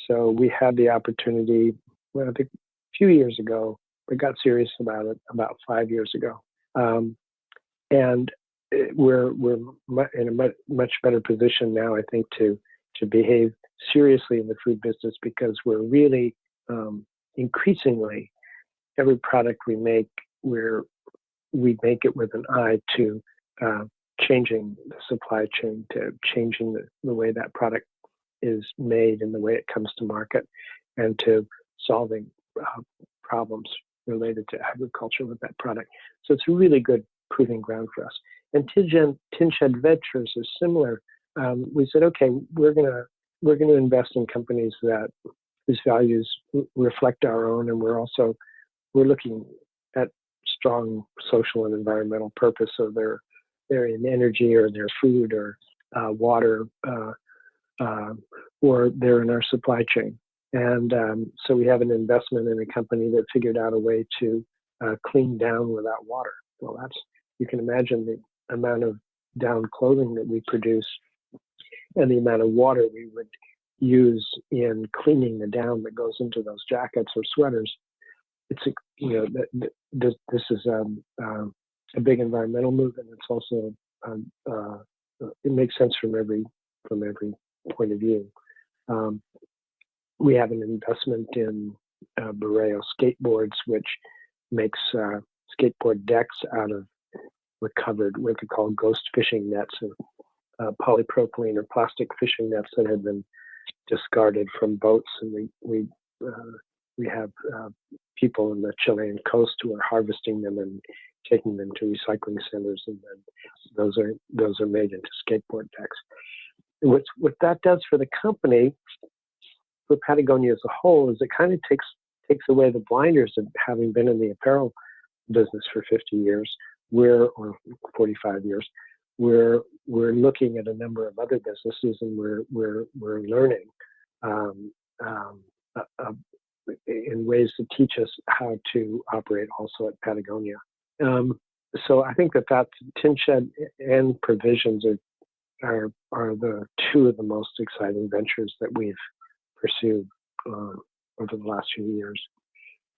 Speaker 3: so we had the opportunity, I think a few years ago, we got serious about it about 5 years ago. And we're in a much better position now, I think, to behave seriously in the food business because we're really increasingly, every product we make, we make it with an eye to changing the supply chain, to changing the way that product is made and the way it comes to market, and to solving problems related to agriculture with that product. So it's a really good proving ground for us. And Tin Shed Ventures is similar. We said, okay, we're gonna invest in companies whose values reflect our own, and we're looking at strong social and environmental purpose. So they're they're in energy or they're food or water, or they're in our supply chain. And so we have an investment in a company that figured out a way to clean down without water. Well, you can imagine the amount of down clothing that we produce and the amount of water we would use in cleaning the down that goes into those jackets or sweaters. It's this is a big environmental move, and it's also it makes sense from every point of view. We have an investment in Boreo skateboards, which makes skateboard decks out of recovered, what we could call ghost fishing nets, of polypropylene or plastic fishing nets that had been discarded from boats. And we have people on the Chilean coast who are harvesting them and taking them to recycling centers, and then those are made into skateboard decks. And what that does for the company, for Patagonia as a whole, is it kind of takes away the blinders of having been in the apparel business for 50 years, or 45 years. We're looking at a number of other businesses, and we're learning in ways to teach us how to operate also at Patagonia. So I think that Tin Shed and Provisions are the two of the most exciting ventures that we've pursued over the last few years,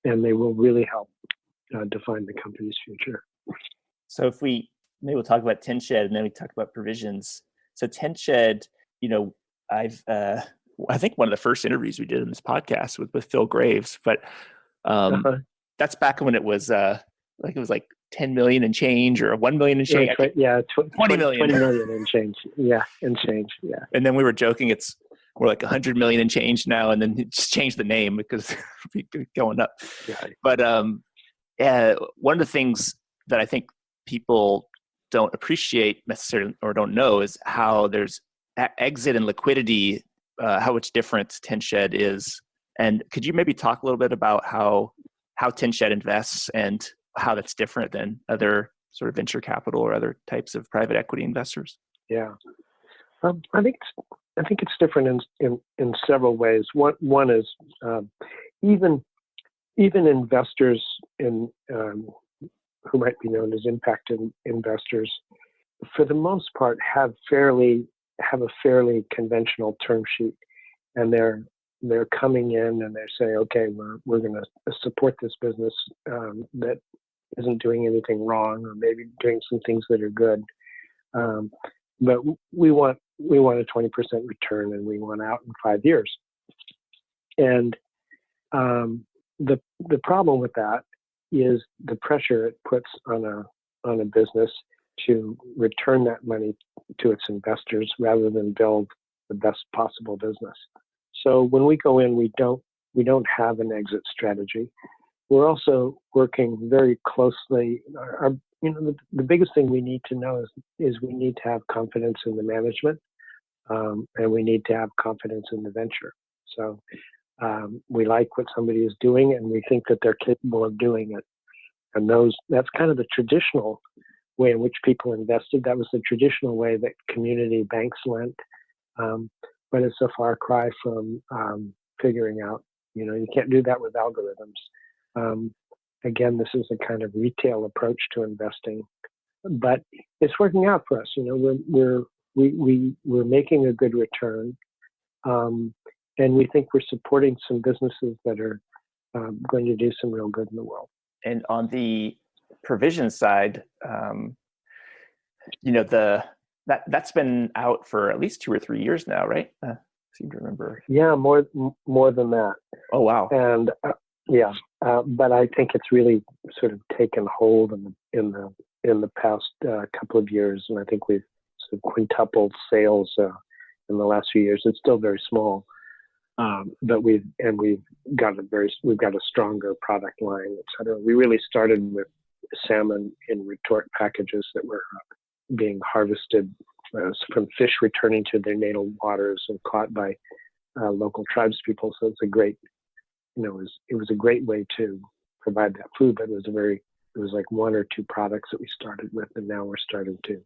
Speaker 3: and they will really help define the company's future.
Speaker 2: So if maybe we'll talk about Tin Shed and then we talk about Provisions. So Tin Shed, I think one of the first interviews we did in this podcast was with Phil Graves, but that's back when it was like 10 million and change or 1 million and change.
Speaker 3: Yeah,
Speaker 2: 20 million.
Speaker 3: 20 million and change. Yeah, and change. Yeah. And
Speaker 2: then we were joking, we're like 100 million and change now, and then just change the name because we going up.
Speaker 3: Yeah.
Speaker 2: But one of the things that I think people don't appreciate necessarily or don't know is how there's exit and liquidity, how much different Tin Shed is. And could you maybe talk a little bit about how Tin Shed invests and how that's different than other sort of venture capital or other types of private equity investors?
Speaker 3: Yeah, I think it's different in several ways. One is even investors who might be known as impact investors, for the most part, have a fairly conventional term sheet, and they're coming in and they're saying, okay, we're going to support this business that isn't doing anything wrong, or maybe doing some things that are good, but we want a 20% return, and we want out in 5 years. And the problem with that is the pressure it puts on a business to return that money to its investors rather than build the best possible business. So when we go in, we don't have an exit strategy. We're also working very closely. The biggest thing we need to know is we need to have confidence in the management, and we need to have confidence in the venture. So we like what somebody is doing, and we think that they're capable of doing it. And that's kind of the traditional way in which people invested. That was the traditional way that community banks lent. But it's a far cry from figuring out, you can't do that with algorithms. Again, this is a kind of retail approach to investing, but it's working out for us. We're making a good return, and we think we're supporting some businesses that are going to do some real good in the world.
Speaker 2: And on the provision side, that's been out for at least 2 or 3 years now, right? I seem to remember.
Speaker 3: Yeah, more than that.
Speaker 2: Oh wow!
Speaker 3: And but I think it's really sort of taken hold in the past couple of years, and I think we've sort of quintupled sales in the last few years. It's still very small, but we've got a stronger product line, et cetera. We really started with salmon in retort packages that were being harvested from fish returning to their natal waters and caught by local tribes people. So it's a great, it was a great way to provide that food. But it was like 1 or 2 products that we started with, and now we're starting to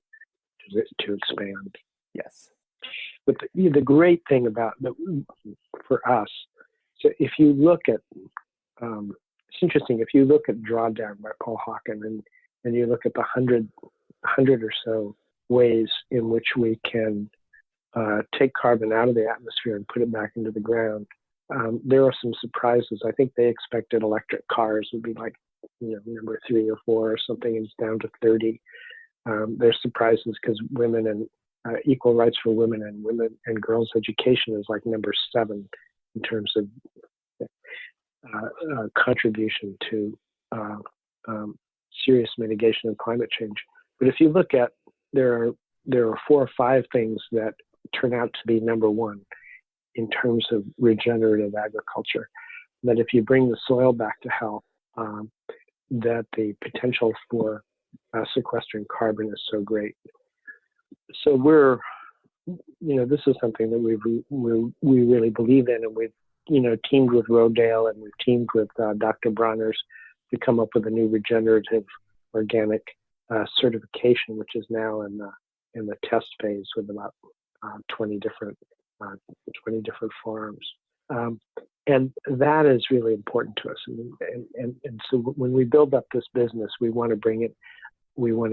Speaker 3: to expand.
Speaker 2: Yes.
Speaker 3: But the great thing about for us, so if you look at, it's interesting, if you look at Drawdown by Paul Hawken and you look at the 100 or so ways in which we can take carbon out of the atmosphere and put it back into the ground, there are some surprises. I think they expected electric cars would be like, number 3 or 4 or something, and it's down to 30. There's surprises because women and equal rights for women and girls' education is like number 7 in terms of contribution to serious mitigation of climate change. But if you look at, there are 4 or 5 things that turn out to be number 1 in terms of regenerative agriculture. That if you bring the soil back to health, that the potential for sequestering carbon is so great. So this is something that we really believe in, and we've teamed with Rodale, and we've teamed with Dr. Bronner's to come up with a new regenerative organic certification, which is now in the test phase with about 20 different farms. And that is really important to us. And so when we build up this business, we want to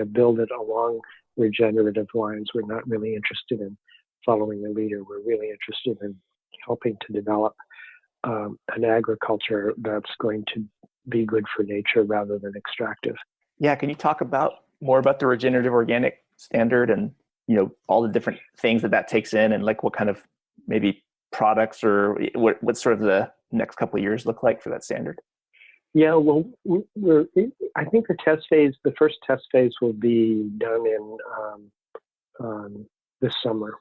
Speaker 3: build it along regenerative lines. We're not really interested in following a leader. We're really interested in helping to develop an agriculture that's going to be good for nature rather than extractive.
Speaker 2: Yeah, can you talk more about the regenerative organic standard and all the different things that takes in, and like what kind of maybe products or what sort of the next couple of years look like for that standard?
Speaker 3: Yeah, well, I think the first test phase will be done in this summer,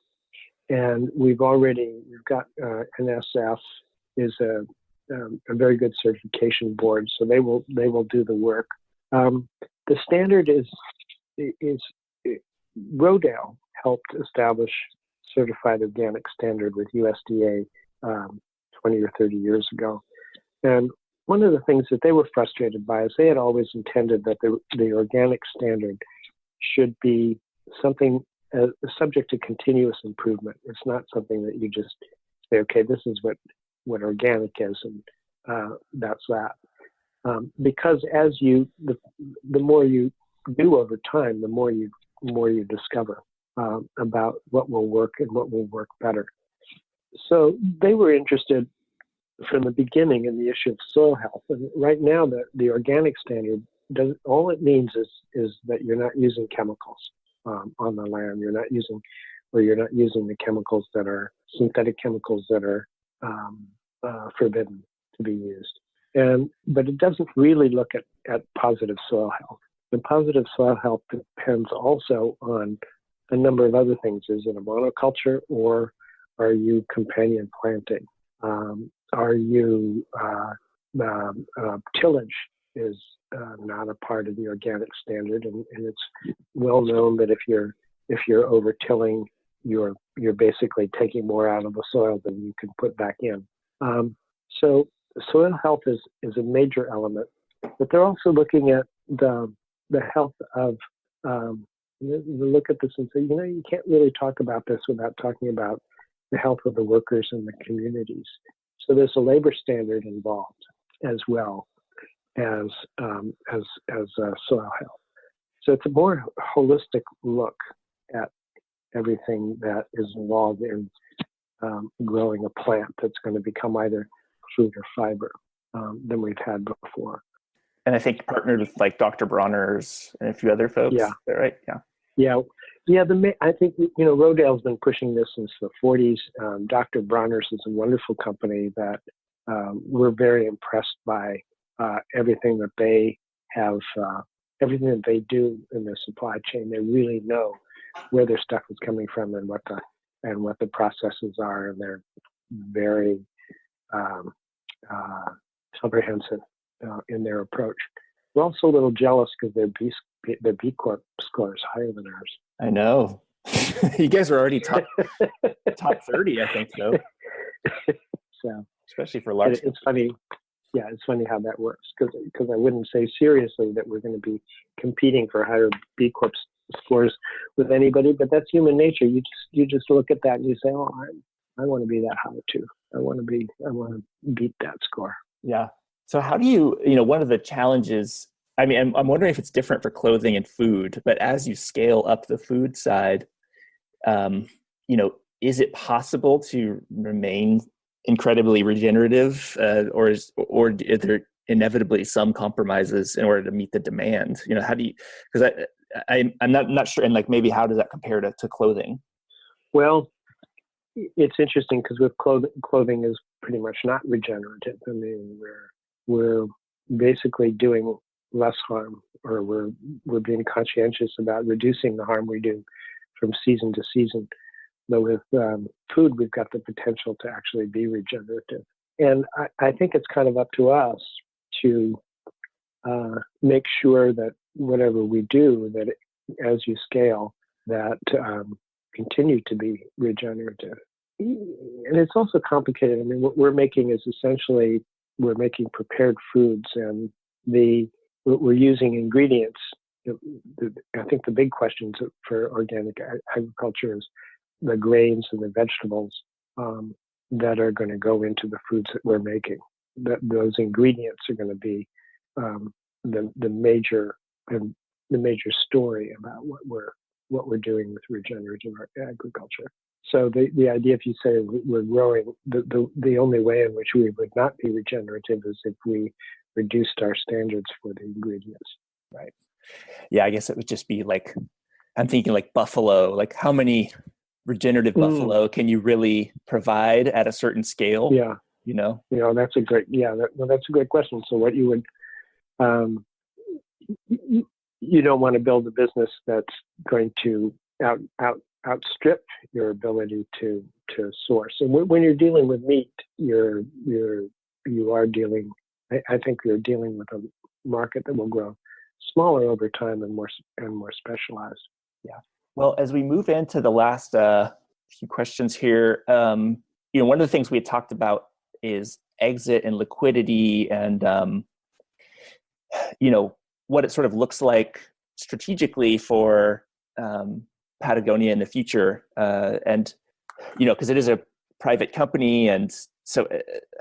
Speaker 3: and we've got NSF is a very good certification board, so they will do the work. The standard is Rodale helped establish certified organic standard with USDA 20 or 30 years ago. And one of the things that they were frustrated by is they had always intended that the organic standard should be something subject to continuous improvement. It's not something that you just say, okay, this is what organic is, and that's that. Because the more you do over time, the more you discover about what will work and what will work better. So they were interested from the beginning in the issue of soil health. And right now, the organic standard all it means is that you're not using chemicals on the land. You're not using the chemicals that are synthetic chemicals that are forbidden to be used. But it doesn't really look at positive soil health. And positive soil health depends also on a number of other things. Is it a monoculture, or are you companion planting? Are you tillage is not a part of the organic standard, and it's well known that if you're over tilling, you're basically taking more out of the soil than you can put back in. So soil health is a major element, but they're also looking at the health of. Look at this and say, you can't really talk about this without talking about the health of the workers and the communities. So there's a labor standard involved as well as soil health. So it's a more holistic look at everything that is involved in growing a plant that's going to become either food or fiber than we've had before.
Speaker 2: And I think partnered with like Dr. Bronner's and a few other folks.
Speaker 3: Yeah.
Speaker 2: Is that right?
Speaker 3: Yeah. I think Rodale's been pushing this since the 40s. Dr. Bronner's is a wonderful company that we're very impressed by everything that they have, everything that they do in their supply chain. They really know where their stuff is coming from and what the processes are, and they're very comprehensive in their approach. We're also a little jealous because their B Corp score is higher than ours.
Speaker 2: I know. You guys are already top 30, I think so.
Speaker 3: So
Speaker 2: especially for large.
Speaker 3: It's funny. Yeah, it's funny how that works because I wouldn't say seriously that we're going to be competing for higher B Corp scores with anybody, but that's human nature. You just look at that and you say, oh, I want to be that high too. I want to beat that score.
Speaker 2: Yeah. So how do you, one of the challenges, I mean, I'm wondering if it's different for clothing and food, but as you scale up the food side, is it possible to remain incredibly regenerative, or is there inevitably some compromises in order to meet the demand? How do you, because I'm not sure, and like maybe how does that compare to clothing?
Speaker 3: Well, it's interesting because with clothing is pretty much not regenerative. I mean, we're basically doing less harm, or we're being conscientious about reducing the harm we do from season to season. But with food, we've got the potential to actually be regenerative. And I think it's kind of up to us to make sure that whatever we do, that as you scale, that continue to be regenerative. And it's also complicated. I mean, what we're making is essentially, we're making prepared foods, and we're using ingredients. I think the big questions for organic agriculture is the grains and the vegetables that are going to go into the foods that we're making. Those ingredients are going to be the major story about what we're doing with regenerative agriculture. So the idea, if you say we're growing, the only way in which we would not be regenerative is if we reduced our standards for the ingredients.
Speaker 2: Right. Yeah, I guess it would just be like, I'm thinking like buffalo, like how many regenerative buffalo can you really provide at a certain scale?
Speaker 3: Yeah. That's a great, that's a great question. So what you would, you don't want to build a business that's going to outstrip your ability to source. And when you're dealing with meat, you are dealing, I think you're dealing with a market that will grow smaller over time and more specialized.
Speaker 2: Yeah. Well, as we move into the last few questions here, one of the things we had talked about is exit and liquidity, and what it sort of looks like strategically for Patagonia in the future, and because it is a private company, and so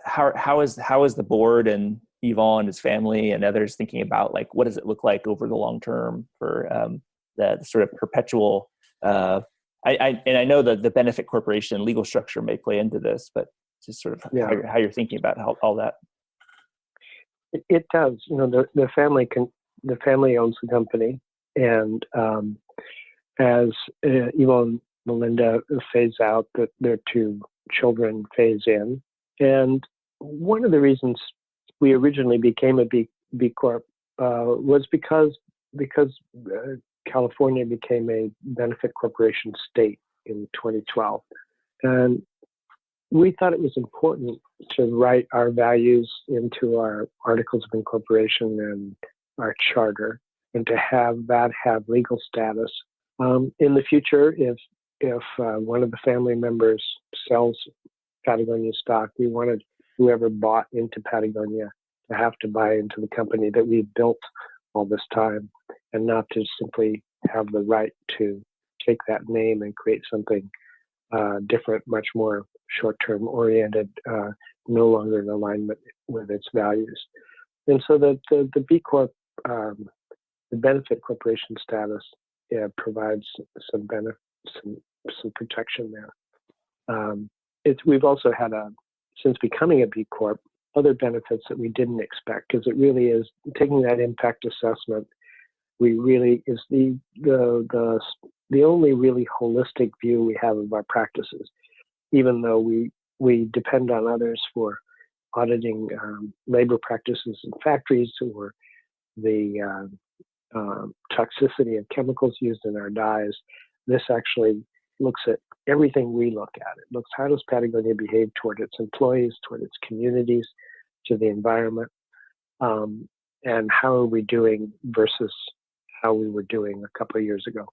Speaker 2: how is the board and Yvon and his family and others thinking about, like, what does it look like over the long term for the sort of perpetual, I know that the benefit corporation legal structure may play into this, but just sort of how you're thinking about all that.
Speaker 3: It does. The family owns the company, and as Yvon and Melinda phase out, that their two children phase in. And one of the reasons we originally became a B Corp was because California became a benefit corporation state in 2012. And we thought it was important to write our values into our articles of incorporation and our charter, and to have that have legal status. In the future, if one of the family members sells Patagonia stock, we wanted whoever bought into Patagonia to have to buy into the company that we built all this time, and not to simply have the right to take that name and create something different, much more short-term oriented, no longer in alignment with its values. And so the B Corp, the benefit corporation status, provides some protection there. We've also had since becoming a B Corp, other benefits that we didn't expect, because it really is taking that impact assessment. We really is the only really holistic view we have of our practices, even though we depend on others for auditing labor practices in factories, or the toxicity of chemicals used in our dyes. This actually looks at everything we look at. It looks, how does Patagonia behave toward its employees, toward its communities, to the environment, and how are we doing versus how we were doing a couple of years ago.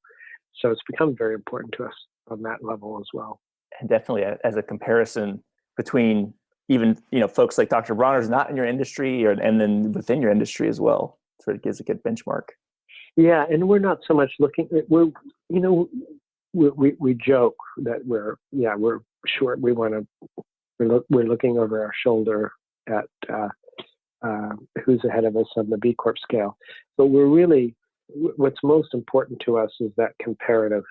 Speaker 3: So it's become very important to us on that level as well.
Speaker 2: And definitely as a comparison between even, folks like Dr. Bronner's not in your industry, and then within your industry as well. So it gives a good benchmark.
Speaker 3: Yeah, and we're not so much looking. We joke that we're short. We're looking over our shoulder at who's ahead of us on the B Corp scale, but we're really what's most important to us is that comparison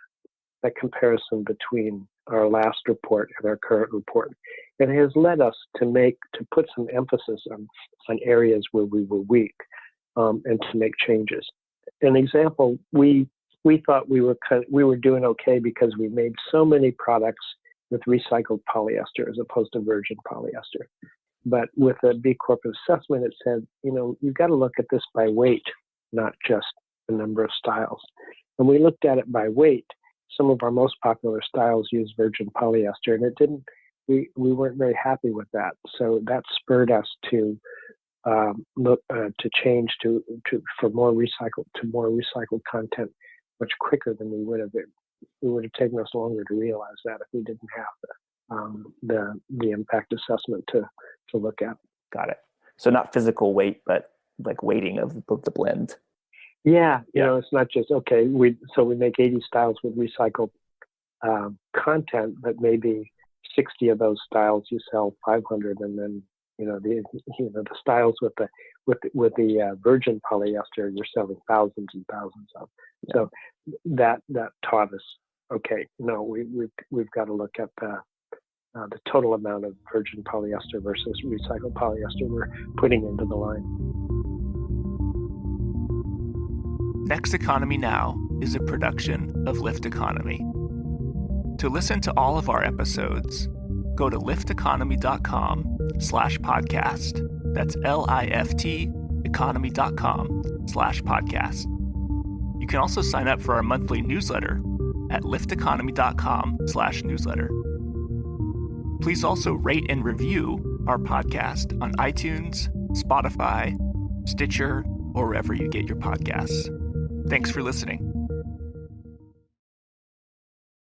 Speaker 3: between our last report and our current report. It has led us to put some emphasis on areas where we were weak, and to make changes. An example, we thought we were doing okay because we made so many products with recycled polyester as opposed to virgin polyester. But with the B Corp assessment, it said, you've got to look at this by weight, not just the number of styles. And we looked at it by weight. Some of our most popular styles use virgin polyester, and we weren't very happy with that. So that spurred us to look to change to more recycled content much quicker than we would have been. It would have taken us longer to realize that if we didn't have the impact assessment to look at.
Speaker 2: Got it. So not physical weight, but like weighting of the blend.
Speaker 3: Yeah, it's not just we make 80 styles with recycled content, but maybe 60 of those styles you sell 500, and then the styles with the virgin polyester you're selling thousands and thousands of. Yeah. So that taught us, we've got to look at the total amount of virgin polyester versus recycled polyester we're putting into the line.
Speaker 1: Next Economy Now is a production of Lift Economy. To listen to all of our episodes, go to lifteconomy.com/podcast. That's LIFT economy.com/podcast. You can also sign up for our monthly newsletter at lifteconomy.com/newsletter. Please also rate and review our podcast on iTunes, Spotify, Stitcher, or wherever you get your podcasts. Thanks for listening.